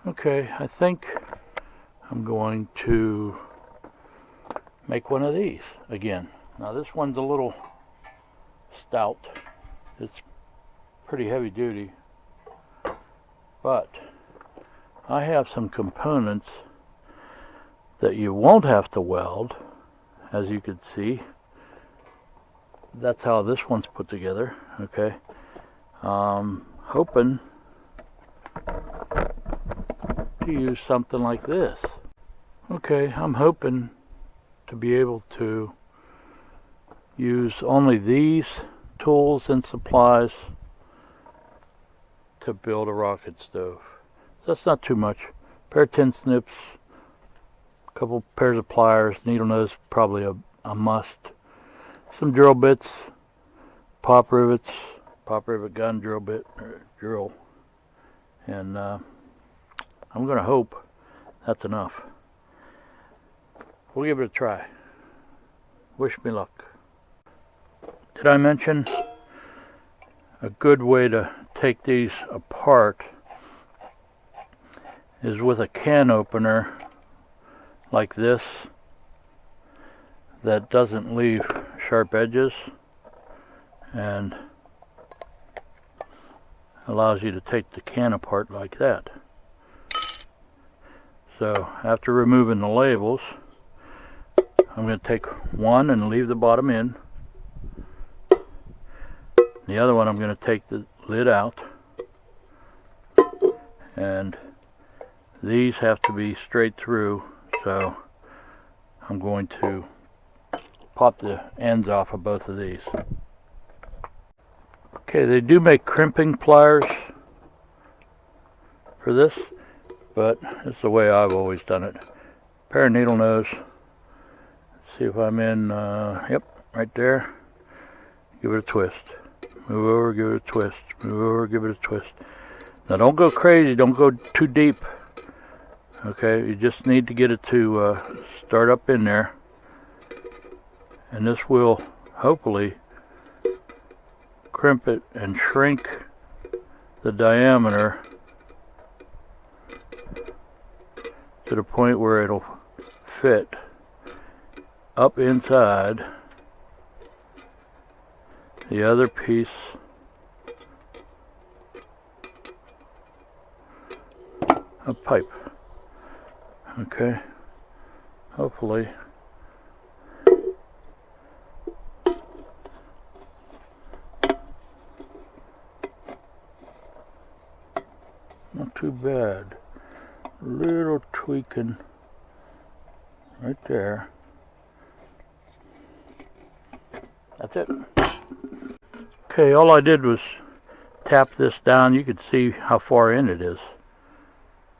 Okay, I think I'm going to make one of these again. Now this one's a little stout. It's pretty heavy duty, but I have some components that you won't have to weld, as you can see. That's how this one's put together. Okay, hoping to use something like this. Okay, I'm hoping to be able to use only these tools and supplies to build a rocket stove. That's not too much. Pair of tin snips, a couple pairs of pliers, needle nose probably a must, some drill bits, pop rivets, pop rivet gun, drill bit, drill, and I'm gonna hope that's enough. We'll give it a try. Wish me luck. Did I mention a good way to take these apart is with a can opener like this that doesn't leave sharp edges and allows you to take the can apart like that. So after removing the labels, I'm going to take one and leave the bottom in. The other one I'm going to take the lid out, and these have to be straight through, so I'm going to pop the ends off of both of these. Okay, they do make crimping pliers for this, but it's the way I've always done it. Pair of needle nose. Let's see if I'm in, yep, right there. Give it a twist. Move over, give it a twist. Move over, give it a twist. Now don't go crazy, don't go too deep. Okay, you just need to get it to start up in there. And this will hopefully crimp it and shrink the diameter to the point where it'll fit up inside the other piece of pipe. Okay, hopefully not too bad. Little tweaking right there. That's it. Okay, all I did was tap this down. You can see how far in it is.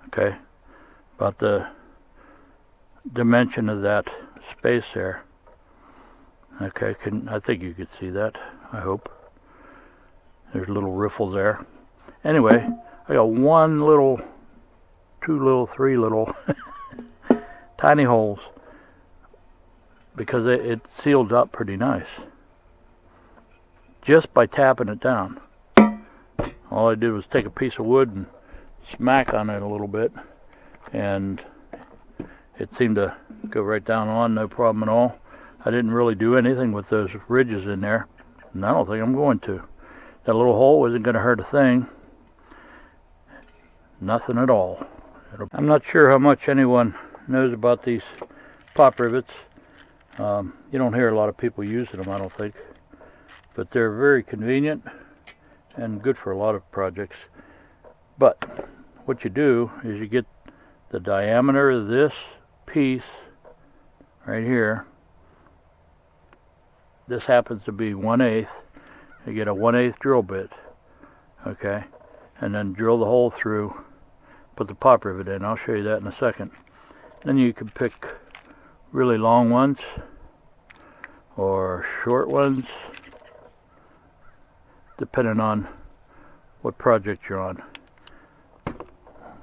Okay, about the dimension of that space there. Okay, I think you could see that, I hope. There's a little riffle there. Anyway, I got one little, two little, three little tiny holes because it sealed up pretty nice just by tapping it down. All I did was take a piece of wood and smack on it a little bit, and it seemed to go right down on, no problem at all. I didn't really do anything with those ridges in there, and I don't think I'm going to. That little hole isn't going to hurt a thing. Nothing at all. I'm not sure how much anyone knows about these pop rivets. You don't hear a lot of people using them, I don't think. But they're very convenient and good for a lot of projects. But what you do is you get the diameter of this piece right here. This happens to be 1/8. You get a 1/8 drill bit, okay, and then drill the hole through, put the pop rivet in. I'll show you that in a second. Then you can pick really long ones or short ones, depending on what project you're on.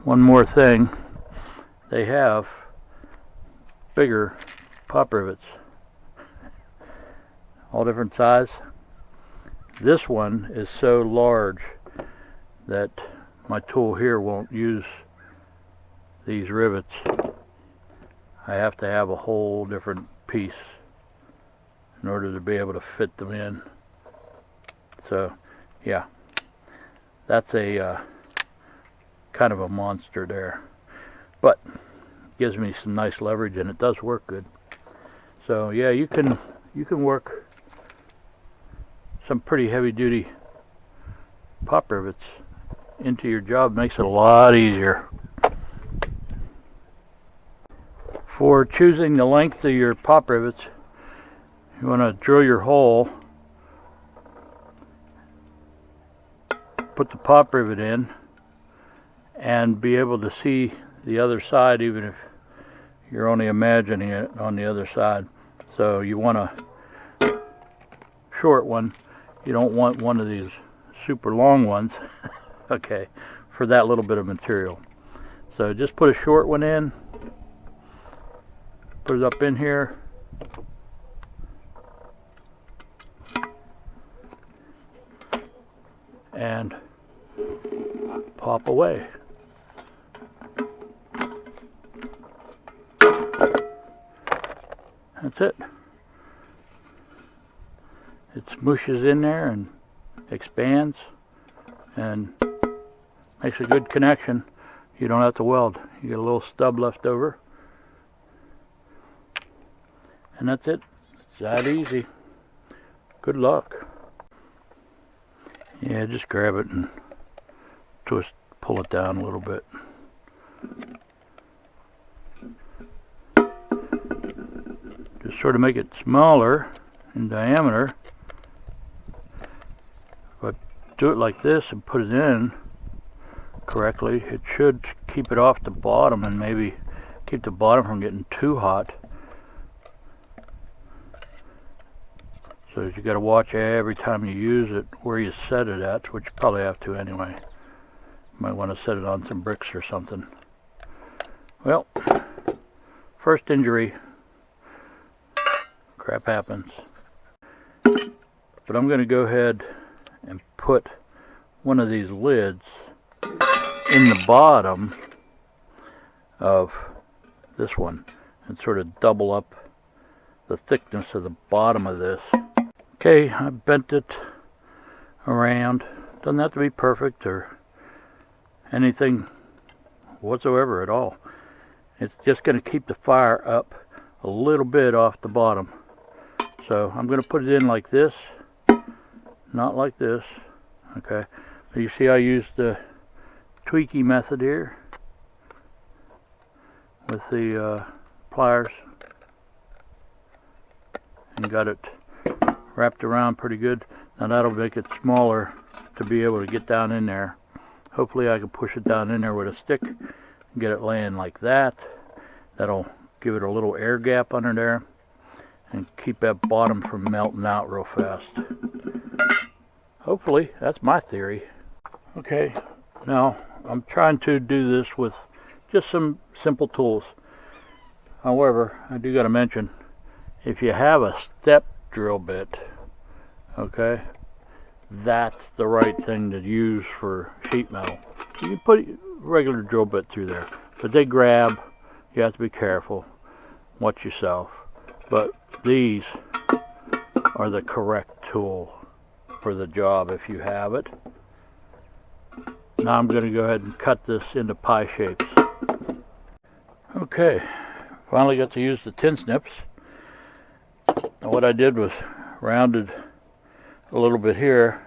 One more thing, they have bigger pop rivets, all different size. This one is so large that my tool here won't use these rivets, I have to have a whole different piece in order to be able to fit them in. So yeah, that's a kind of a monster there, but gives me some nice leverage and it does work good. So yeah, you can work some pretty heavy duty pop rivets into your job. Makes it a lot easier. For choosing the length of your pop rivets, you want to drill your hole, put the pop rivet in, and be able to see the other side even if you're only imagining it on the other side. So you want a short one. You don't want one of these super long ones okay, for that little bit of material. So just put a short one in, put it up in here, and pop away. That's it. It smooshes in there and expands and makes a good connection. You don't have to weld. You get a little stub left over. And that's it. It's that easy. Good luck. Yeah, just grab it and twist, pull it down a little bit. Just sort of make it smaller in diameter. If I do it like this and put it in correctly, it should keep it off the bottom and maybe keep the bottom from getting too hot. So you got to watch every time you use it where you set it at, which you probably have to anyway. You might want to set it on some bricks or something. Well, first injury. Crap happens. But I'm going to go ahead and put one of these lids in the bottom of this one and sort of double up the thickness of the bottom of this. Okay, I bent it around. Doesn't have to be perfect or anything whatsoever at all. It's just going to keep the fire up a little bit off the bottom. So I'm going to put it in like this, not like this. Okay, so you see I used the tweaky method here with the pliers and got it wrapped around pretty good. Now that'll make it smaller to be able to get down in there. Hopefully I can push it down in there with a stick and get it laying like that. That'll give it a little air gap under there and keep that bottom from melting out real fast. Hopefully, that's my theory. Okay, now I'm trying to do this with just some simple tools. However, I do got to mention, if you have a step drill bit, okay, that's the right thing to use for sheet metal. You can put a regular drill bit through there, but they grab. You have to be careful. Watch yourself. But these are the correct tool for the job if you have it. Now I'm going to go ahead and cut this into pie shapes. Okay, finally got to use the tin snips. Now what I did was rounded a little bit here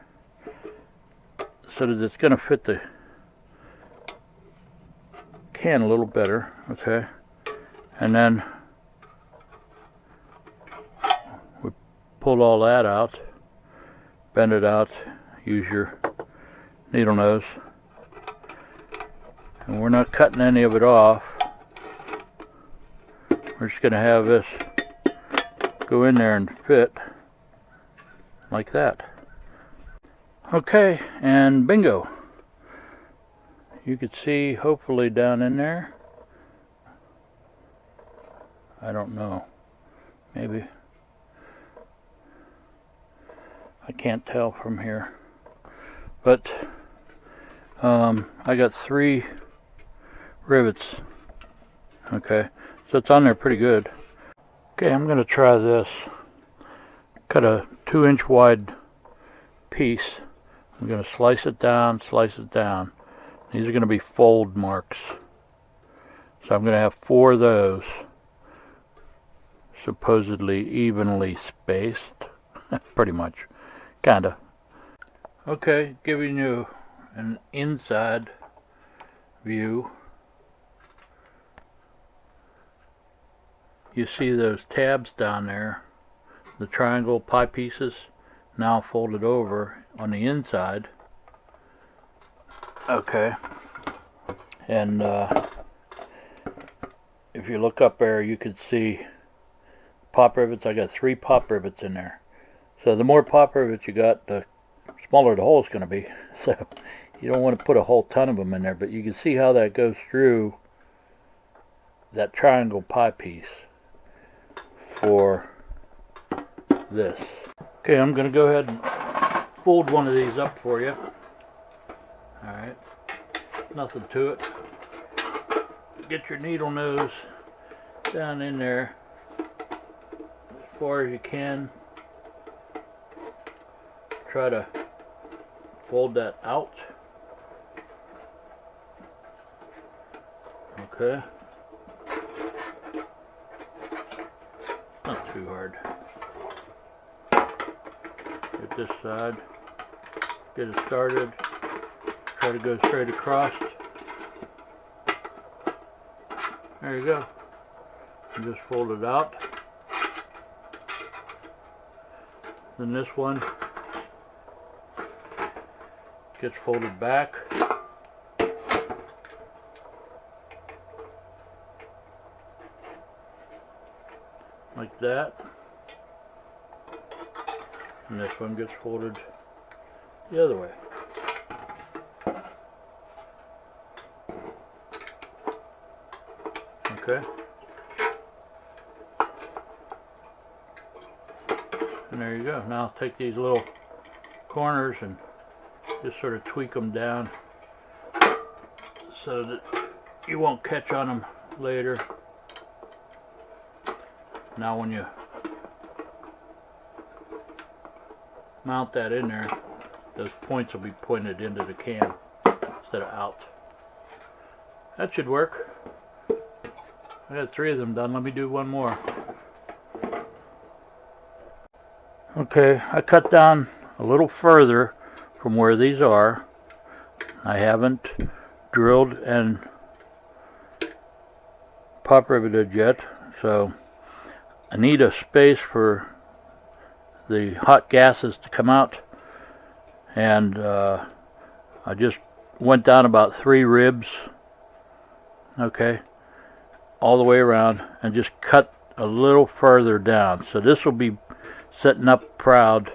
so that it's going to fit the can a little better. Okay, and then we pulled all that out, bend it out, use your needle nose, and we're not cutting any of it off. We're just going to have this go in there and fit like that. Okay, and bingo. You could see hopefully down in there. I don't know. Maybe. I can't tell from here. But I got 3 rivets Okay, so it's on there pretty good. Okay, I'm going to try this. Cut a 2-inch wide piece. I'm going to slice it down, slice it down. These are going to be fold marks. So I'm going to have 4 of those, supposedly evenly spaced. Pretty much. Kinda. Okay, giving you an inside view. You see those tabs down there, the triangle pie pieces, now folded over on the inside. Okay, and if you look up there, you can see pop rivets. I got 3 pop rivets in there. So the more pop rivets you got, the smaller the hole is going to be. So you don't want to put a whole ton of them in there, but you can see how that goes through that triangle pie piece for this. Okay, I'm going to go ahead and fold one of these up for you. Alright, nothing to it. Get your needle nose down in there as far as you can. Try to fold that out. Okay. Not too hard. Get this side. Get it started. Try to go straight across. There you go. And just fold it out. Then this one gets folded back. Like that. And this one gets folded the other way. Okay. And there you go. Now take these little corners and just sort of tweak them down so that you won't catch on them later. Now when you mount that in there, those points will be pointed into the can instead of out. That should work. I got 3 of them done. Let me do one more. Okay, I cut down a little further from where these are. I haven't drilled and pop riveted yet, so I need a space for the hot gases to come out, and I just went down about 3 ribs, okay, all the way around, and just cut a little further down. So this will be setting up proud.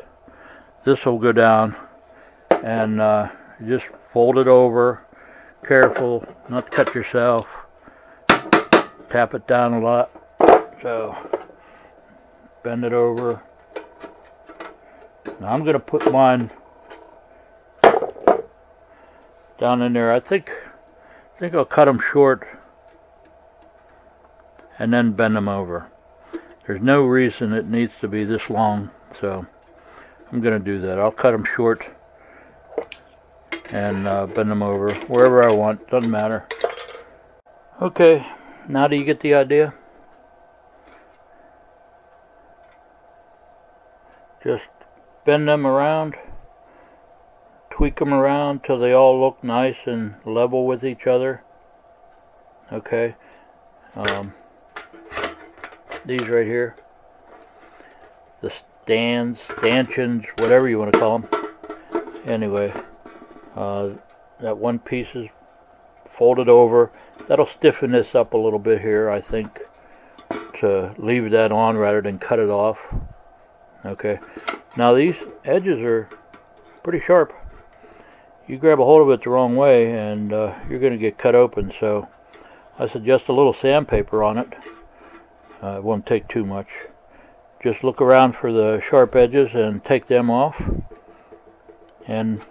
This will go down, and just fold it over. Careful not to cut yourself. Tap it down a lot. So bend it over. Now I'm going to put mine down in there. I think I'll cut them short and then bend them over. There's no reason it needs to be this long, so I'm going to do that. I'll cut them short and bend them over wherever I want. Doesn't matter. Okay, now do you get the idea? Just bend them around, tweak them around till they all look nice and level with each other. Okay. These right here, the stanchions, whatever you want to call them. Anyway, that one piece is folded over. That'll stiffen this up a little bit here, I think, to leave that on rather than cut it off. Okay, now these edges are pretty sharp. You grab a hold of it the wrong way and you're going to get cut open, so I suggest a little sandpaper on it. It won't take too much. Just look around for the sharp edges and take them off, and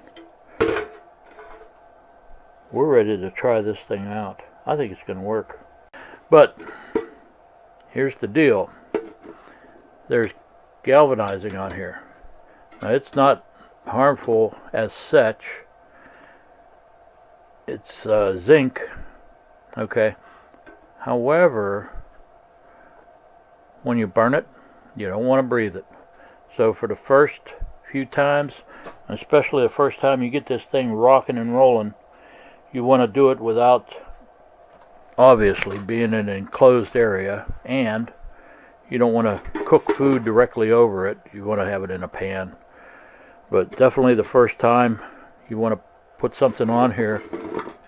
we're ready to try this thing out. I think it's going to work. But here's the deal. There's galvanizing on here. Now, it's not harmful as such. It's zinc, okay? However, when you burn it, you don't want to breathe it. So for the first few times, especially the first time you get this thing rocking and rolling, you want to do it without obviously being in an enclosed area, and you don't want to cook food directly over it. You want to have it in a pan. But definitely the first time you want to put something on here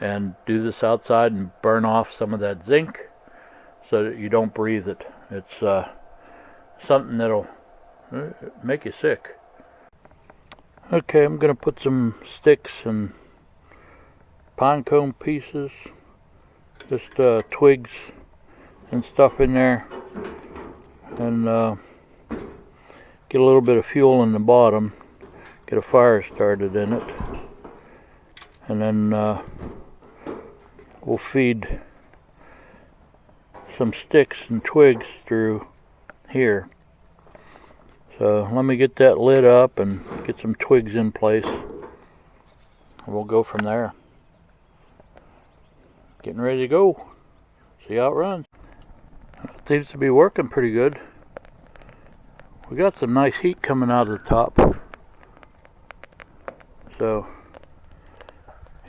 and do this outside and burn off some of that zinc so that you don't breathe it. It's something that'll make you sick. Okay, I'm going to put some sticks and pine cone pieces, just twigs and stuff in there, and get a little bit of fuel in the bottom, get a fire started in it, and then we'll feed some sticks and twigs through here. So let me get that lit up and get some twigs in place, and we'll go from there. Getting ready to go. See how it runs. It seems to be working pretty good. We got some nice heat coming out of the top. So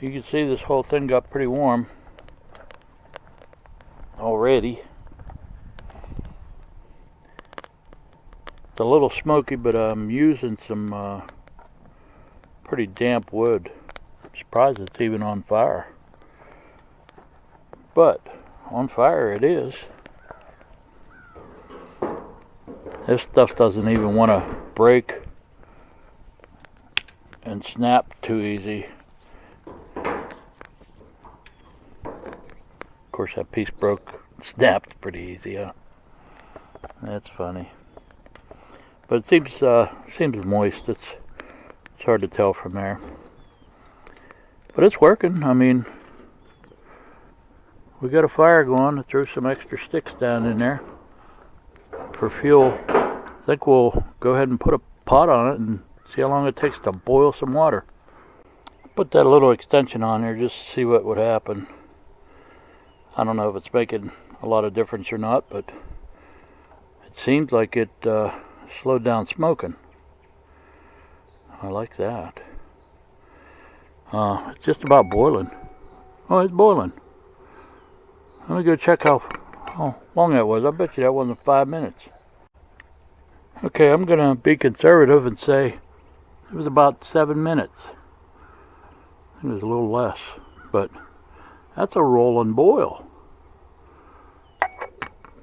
you can see this whole thing got pretty warm already. It's a little smoky, but I'm using some pretty damp wood. I'm surprised it's even on fire. But on fire it is. This stuff doesn't even want to break and snap too easy. Of course, that piece broke and snapped pretty easy, huh? That's funny. But it seems moist. It's hard to tell from there. But it's working. I mean, we got a fire going. I threw some extra sticks down in there for fuel. I think we'll go ahead and put a pot on it and see how long it takes to boil some water. Put that little extension on there just to see what would happen. I don't know if it's making a lot of difference or not, but it seems like it slowed down smoking. I like that. It's just about boiling. Oh, it's boiling. Let me go check how long that was. I bet you that wasn't 5 minutes. Okay, I'm gonna be conservative and say it was about 7 minutes. It was a little less, but that's a rolling boil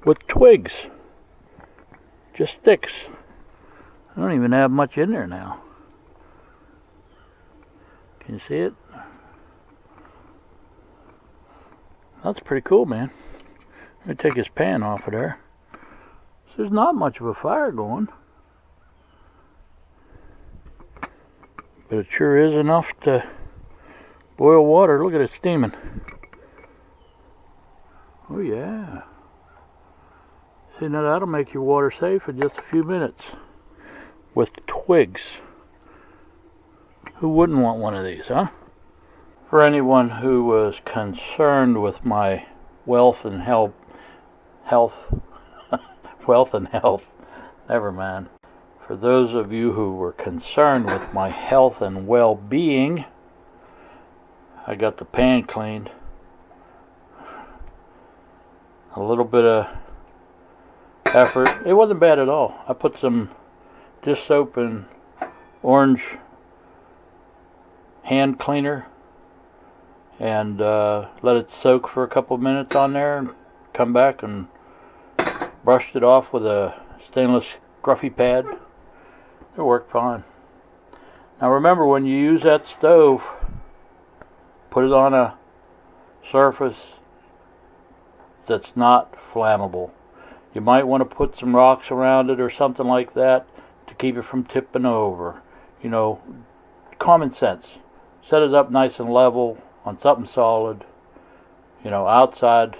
with twigs, just sticks. I don't even have much in there now. Can you see it? That's pretty cool, man. Let me take his pan off of there. So there's not much of a fire going, but it sure is enough to boil water. Look at it steaming. Oh yeah. See, now that'll make your water safe in just a few minutes with twigs. Who wouldn't want one of these, huh? For anyone who was concerned with my wealth and health, never mind. For those of you who were concerned with my health and well-being, I got the pan cleaned. A little bit of effort. It wasn't bad at all. I put some dish soap and orange hand cleaner and let it soak for a couple of minutes on there, and come back and brushed it off with a stainless scruffy pad. It worked fine. Now remember, when you use that stove, put it on a surface that's not flammable. You might want to put some rocks around it or something like that to keep it from tipping over. You know, common sense. Set it up nice and level on something solid, you know, outside,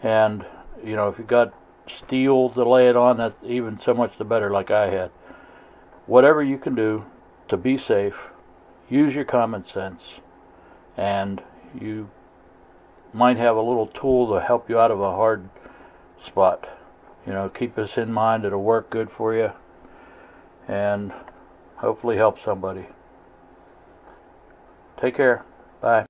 And you know, if you got steel to lay it on, that's even so much the better, like I had. Whatever you can do to be safe, use your common sense, and you might have a little tool to help you out of a hard spot. You know, keep this in mind. It'll work good for you and hopefully help somebody. Take care. Bye.